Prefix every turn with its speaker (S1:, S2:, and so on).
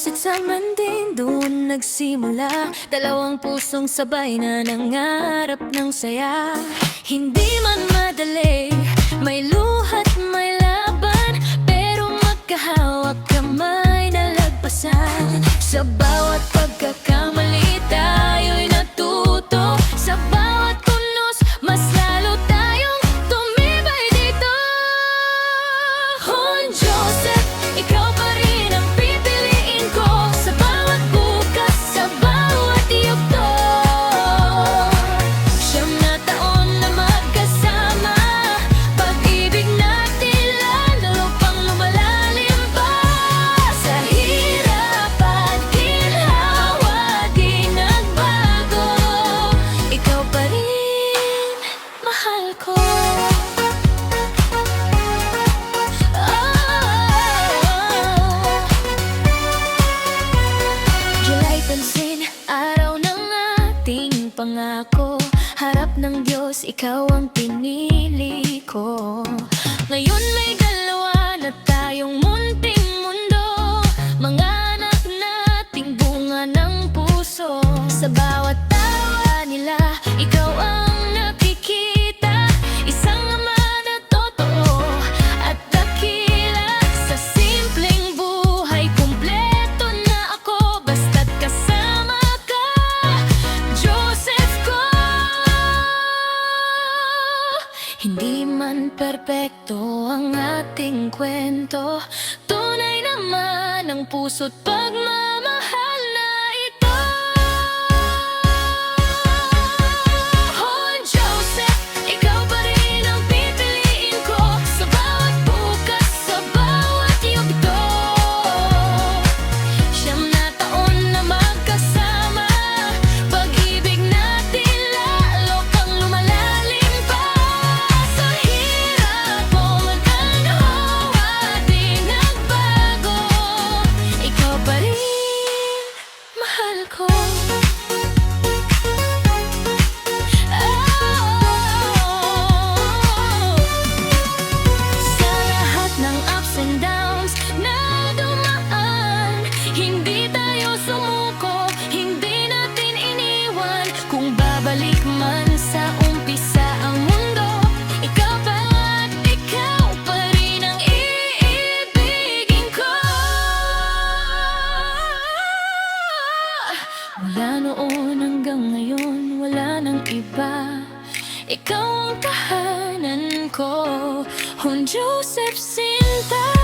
S1: Puso't salman din doon nagsimula, dalawang pusong sabay na nangarap ng saya. Hindi man madali, may luhat, may laban, pero magkahawak kamay na lagpasan. Sa bawat pagkakamali tayo'y natuto, sa bawat punos mas lalo tayong tumibay dito. Hon Joseph, ikaw pa rin ang pipiliin ko sa bawat bukas, sa bawat yugto. Siyam na taon na magkasama, pag-ibig natin lalo pang lumalalim pa. Sa hirap at ginhawa di nagbago, ikaw pa rin mahal ko. July pansin, araw ng ating pangako, harap ng Diyos, ikaw ang pinili ko. Ngayon may dalawa na tayong munting mundo, mga anak nating bunga ng puso. Sa bawat tawa nila, ikaw ang nakikita, isang ama na totoo at dakila. Sa simpleng buhay, kumpleto na ako, basta't kasama ka, Joseph ko. Hindi man perpekto ang ating kwento, tunay naman ang puso't pagmamahal na ito. Hon Joseph, ikaw pa rin ang pipiliin ko sa bawat bukas, sa bawat yugto. Siyam na taon na magkasama, pag-ibig natin lalo pang lumalalim pa. Sa hirap o ginhawa di nagbago, ikaw pa rin mahal ko. Sa lahat ng ups and downs na dumaan, hindi tayo sumuko, hindi natin iniwan. Kung babalik man sa umpisa ang mundo, ikaw pa at ikaw pa rin ang iibigin ko. Mula noon hanggang ngayon, wala nang iba, ikaw ang tahanan ko. Hon Joseph Sinta.